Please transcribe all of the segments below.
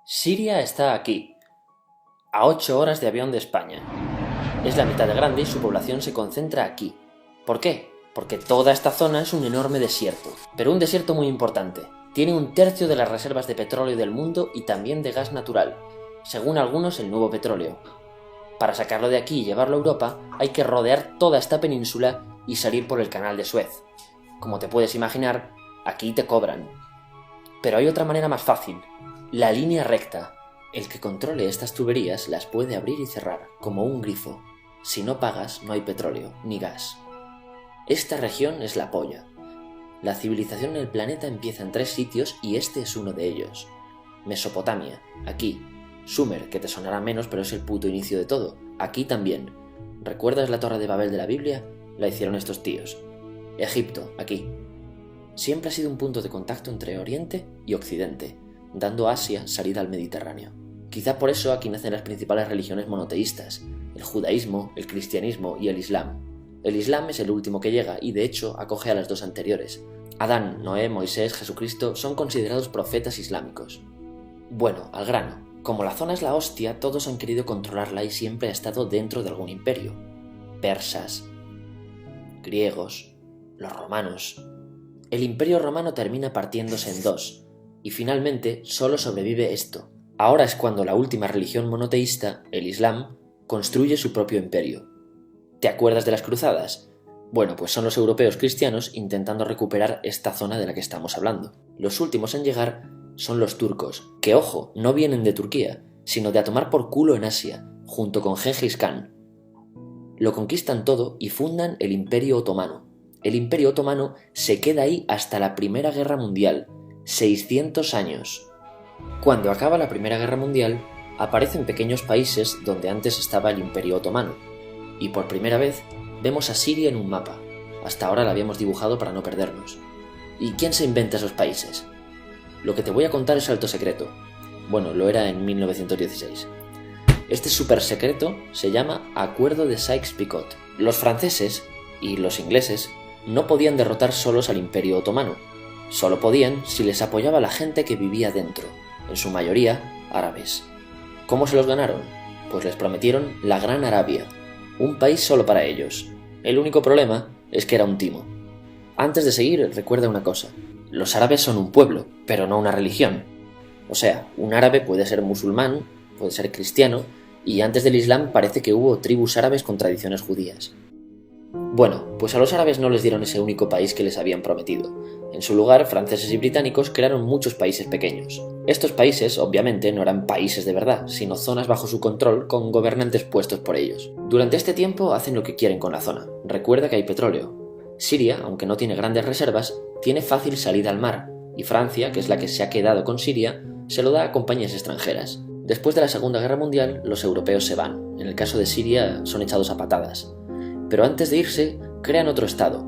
Siria está aquí, a 8 horas de avión de España. Es la mitad de grande y su población se concentra aquí. ¿Por qué? Porque toda esta zona es un enorme desierto, pero un desierto muy importante. Tiene 1/3 de las reservas de petróleo del mundo y también de gas natural, según algunos el nuevo petróleo. Para sacarlo de aquí y llevarlo a Europa, hay que rodear toda esta península y salir por el canal de Suez. Como te puedes imaginar, aquí te cobran. Pero hay otra manera más fácil, la línea recta. El que controle estas tuberías las puede abrir y cerrar, como un grifo. Si no pagas, no hay petróleo, ni gas. Esta región es la polla. La civilización en el planeta empieza en 3 sitios y este es uno de ellos. Mesopotamia, aquí. Sumer, que te sonará menos, pero es el puto inicio de todo. Aquí también. ¿Recuerdas la Torre de Babel de la Biblia? La hicieron estos tíos. Egipto, aquí. Siempre ha sido un punto de contacto entre Oriente y Occidente, dando a Asia salida al Mediterráneo. Quizá por eso aquí nacen las principales religiones monoteístas, el judaísmo, el cristianismo y el islam. El islam es el último que llega y de hecho acoge a las 2 anteriores. Adán, Noé, Moisés, Jesucristo son considerados profetas islámicos. Bueno, al grano. Como la zona es la hostia, todos han querido controlarla y siempre ha estado dentro de algún imperio. Persas, griegos, los romanos. El imperio romano termina partiéndose en 2, y finalmente solo sobrevive esto. Ahora es cuando la última religión monoteísta, el Islam, construye su propio imperio. ¿Te acuerdas de las cruzadas? Bueno, pues son los europeos cristianos intentando recuperar esta zona de la que estamos hablando. Los últimos en llegar son los turcos, que ojo, no vienen de Turquía, sino de a tomar por culo en Asia, junto con Gengis Khan. Lo conquistan todo y fundan el Imperio Otomano. El Imperio Otomano se queda ahí hasta la Primera Guerra Mundial, 600 años. Cuando acaba la Primera Guerra Mundial, aparecen pequeños países donde antes estaba el Imperio Otomano, y por primera vez vemos a Siria en un mapa. Hasta ahora la habíamos dibujado para no perdernos. ¿Y quién se inventa esos países? Lo que te voy a contar es alto secreto. Bueno, lo era en 1916. Este súper secreto se llama Acuerdo de Sykes-Picot. Los franceses y los ingleses no podían derrotar solos al Imperio Otomano. Solo podían si les apoyaba la gente que vivía dentro, en su mayoría árabes. ¿Cómo se los ganaron? Pues les prometieron la Gran Arabia, un país solo para ellos. El único problema es que era un timo. Antes de seguir, recuerda una cosa. Los árabes son un pueblo, pero no una religión. O sea, un árabe puede ser musulmán, puede ser cristiano, y antes del Islam parece que hubo tribus árabes con tradiciones judías. Bueno, pues a los árabes no les dieron ese único país que les habían prometido. En su lugar, franceses y británicos crearon muchos países pequeños. Estos países, obviamente, no eran países de verdad, sino zonas bajo su control con gobernantes puestos por ellos. Durante este tiempo hacen lo que quieren con la zona. Recuerda que hay petróleo. Siria, aunque no tiene grandes reservas, tiene fácil salida al mar, y Francia, que es la que se ha quedado con Siria, se lo da a compañías extranjeras. Después de la Segunda Guerra Mundial, los europeos se van. En el caso de Siria, son echados a patadas. Pero antes de irse, crean otro estado,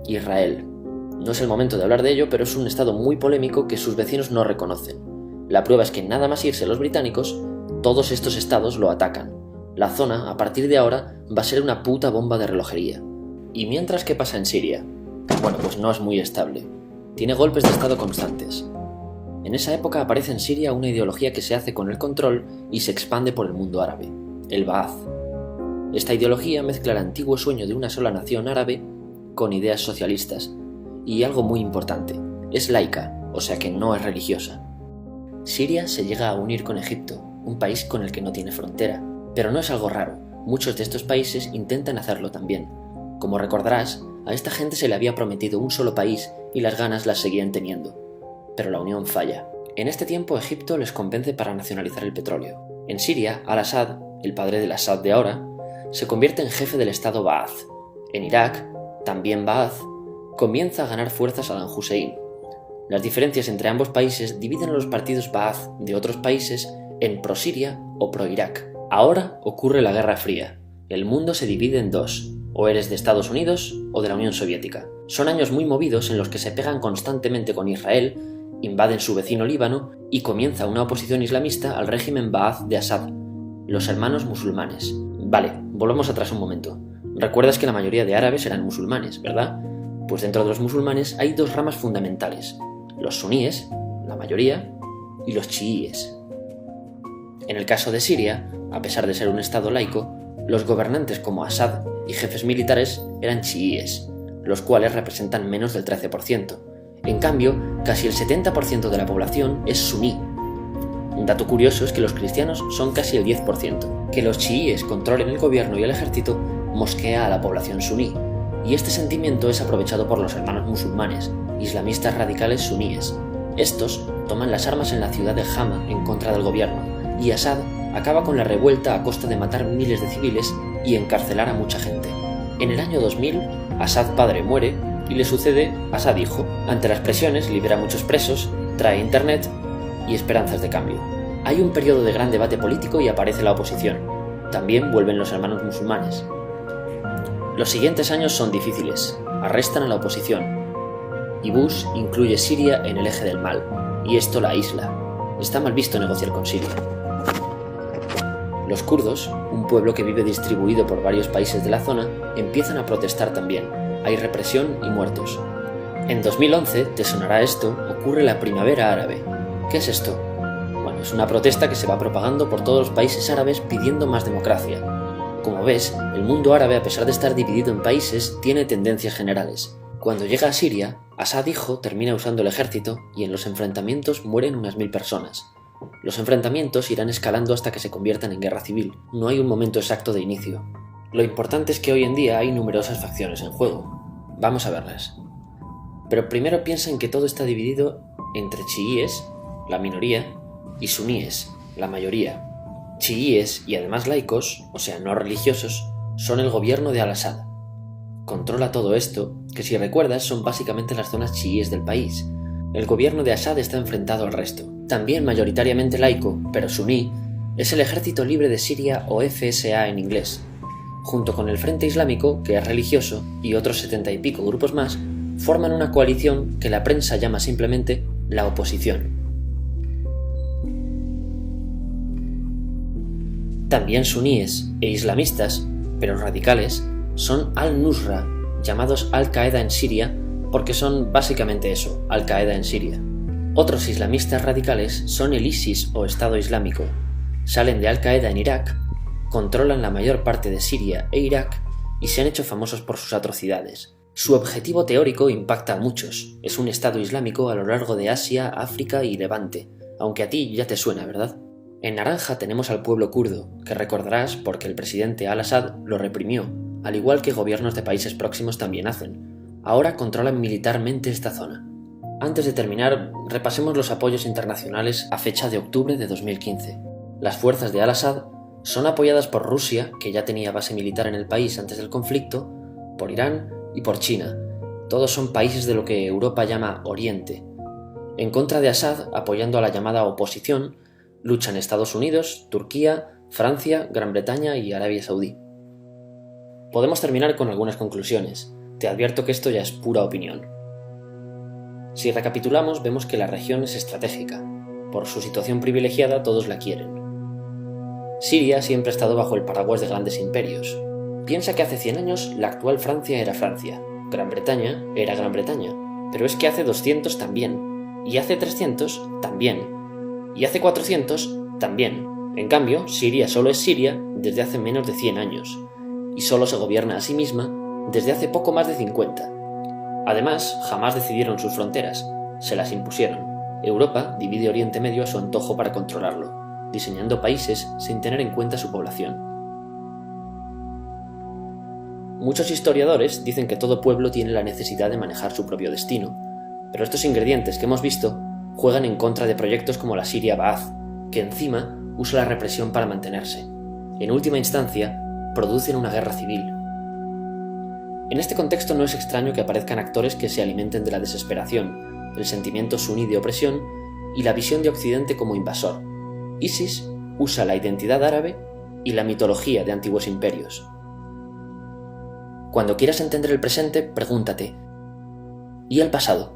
Israel. No es el momento de hablar de ello, pero es un estado muy polémico que sus vecinos no reconocen. La prueba es que nada más irse los británicos, todos estos estados lo atacan. La zona, a partir de ahora, va a ser una puta bomba de relojería. ¿Y mientras qué pasa en Siria? Bueno, pues no es muy estable. Tiene golpes de estado constantes. En esa época aparece en Siria una ideología que se hace con el control y se expande por el mundo árabe, el Ba'ath. Esta ideología mezcla el antiguo sueño de una sola nación árabe con ideas socialistas. Y algo muy importante, es laica, o sea que no es religiosa. Siria se llega a unir con Egipto, un país con el que no tiene frontera. Pero no es algo raro, muchos de estos países intentan hacerlo también. Como recordarás, a esta gente se le había prometido un solo país y las ganas las seguían teniendo. Pero la unión falla. En este tiempo Egipto les convence para nacionalizar el petróleo. En Siria, Al-Assad, el padre del Assad de ahora, se convierte en jefe del estado Ba'ath. En Irak, también Ba'ath, comienza a ganar fuerza Saddam Hussein. Las diferencias entre ambos países dividen a los partidos Ba'ath de otros países en pro-Siria o pro-Irak. Ahora ocurre la Guerra Fría. El mundo se divide en 2. O eres de Estados Unidos o de la Unión Soviética. Son años muy movidos en los que se pegan constantemente con Israel, invaden su vecino Líbano y comienza una oposición islamista al régimen Ba'ath de Assad, los hermanos musulmanes. Vale, volvamos atrás un momento. Recuerdas que la mayoría de árabes eran musulmanes, ¿verdad? Pues dentro de los musulmanes hay 2 ramas fundamentales, los suníes, la mayoría, y los chiíes. En el caso de Siria, a pesar de ser un estado laico, los gobernantes como Assad y jefes militares eran chiíes, los cuales representan menos del 13%. En cambio, casi el 70% de la población es suní. Un dato curioso es que los cristianos son casi el 10%. Que los chiíes controlen el gobierno y el ejército mosquea a la población suní, y este sentimiento es aprovechado por los hermanos musulmanes, islamistas radicales suníes. Estos toman las armas en la ciudad de Hama en contra del gobierno, y Assad acaba con la revuelta a costa de matar miles de civiles y encarcelar a mucha gente. En el año 2000, Assad padre muere y le sucede Assad hijo. Ante las presiones libera a muchos presos, trae internet y esperanzas de cambio. Hay un periodo de gran debate político y aparece la oposición. También vuelven los hermanos musulmanes. Los siguientes años son difíciles. Arrestan a la oposición. Y Bush incluye Siria en el eje del mal, y esto la aísla. Está mal visto negociar con Siria. Los kurdos, un pueblo que vive distribuido por varios países de la zona, empiezan a protestar también. Hay represión y muertos. En 2011, te sonará esto, ocurre la Primavera Árabe. ¿Qué es esto? Bueno, es una protesta que se va propagando por todos los países árabes pidiendo más democracia. Como ves, el mundo árabe, a pesar de estar dividido en países, tiene tendencias generales. Cuando llega a Siria, Assad hijo termina usando el ejército y en los enfrentamientos mueren unas 1000 personas. Los enfrentamientos irán escalando hasta que se conviertan en guerra civil. No hay un momento exacto de inicio. Lo importante es que hoy en día hay numerosas facciones en juego. Vamos a verlas. Pero primero piensa en que todo está dividido entre chiíes, la minoría, y suníes, la mayoría. Chiíes y además laicos, o sea, no religiosos, son el gobierno de Al-Assad. Controla todo esto, que si recuerdas son básicamente las zonas chiíes del país. El gobierno de Assad está enfrentado al resto. También mayoritariamente laico, pero suní, es el Ejército Libre de Siria o FSA en inglés. Junto con el Frente Islámico, que es religioso, y otros 70 y pico grupos más, forman una coalición que la prensa llama simplemente la oposición. También suníes e islamistas, pero radicales, son Al-Nusra, llamados Al-Qaeda en Siria, porque son básicamente eso, Al-Qaeda en Siria. Otros islamistas radicales son el ISIS o Estado Islámico. Salen de Al-Qaeda en Irak, controlan la mayor parte de Siria e Irak y se han hecho famosos por sus atrocidades. Su objetivo teórico impacta a muchos. Es un Estado Islámico a lo largo de Asia, África y Levante, aunque a ti ya te suena, ¿verdad? En naranja tenemos al pueblo kurdo, que recordarás porque el presidente Al-Assad lo reprimió, al igual que gobiernos de países próximos también hacen. Ahora controlan militarmente esta zona. Antes de terminar, repasemos los apoyos internacionales a fecha de octubre de 2015. Las fuerzas de Al-Assad son apoyadas por Rusia, que ya tenía base militar en el país antes del conflicto, por Irán y por China. Todos son países de lo que Europa llama Oriente. En contra de Assad, apoyando a la llamada oposición, luchan Estados Unidos, Turquía, Francia, Gran Bretaña y Arabia Saudí. Podemos terminar con algunas conclusiones. Te advierto que esto ya es pura opinión. Si recapitulamos, vemos que la región es estratégica. Por su situación privilegiada, todos la quieren. Siria siempre ha estado bajo el paraguas de grandes imperios. Piensa que hace 100 años la actual Francia era Francia, Gran Bretaña era Gran Bretaña, pero es que hace 200 también, y hace 300 también, y hace 400 también. En cambio, Siria solo es Siria desde hace menos de 100 años, y solo se gobierna a sí misma desde hace poco más de 50. Además, jamás decidieron sus fronteras, se las impusieron. Europa divide Oriente Medio a su antojo para controlarlo, diseñando países sin tener en cuenta su población. Muchos historiadores dicen que todo pueblo tiene la necesidad de manejar su propio destino, pero estos ingredientes que hemos visto juegan en contra de proyectos como la Siria Ba'ath, que encima usa la represión para mantenerse. En última instancia, producen una guerra civil. En este contexto no es extraño que aparezcan actores que se alimenten de la desesperación, el sentimiento suní de opresión y la visión de Occidente como invasor. ISIS usa la identidad árabe y la mitología de antiguos imperios. Cuando quieras entender el presente, pregúntate: ¿y el pasado?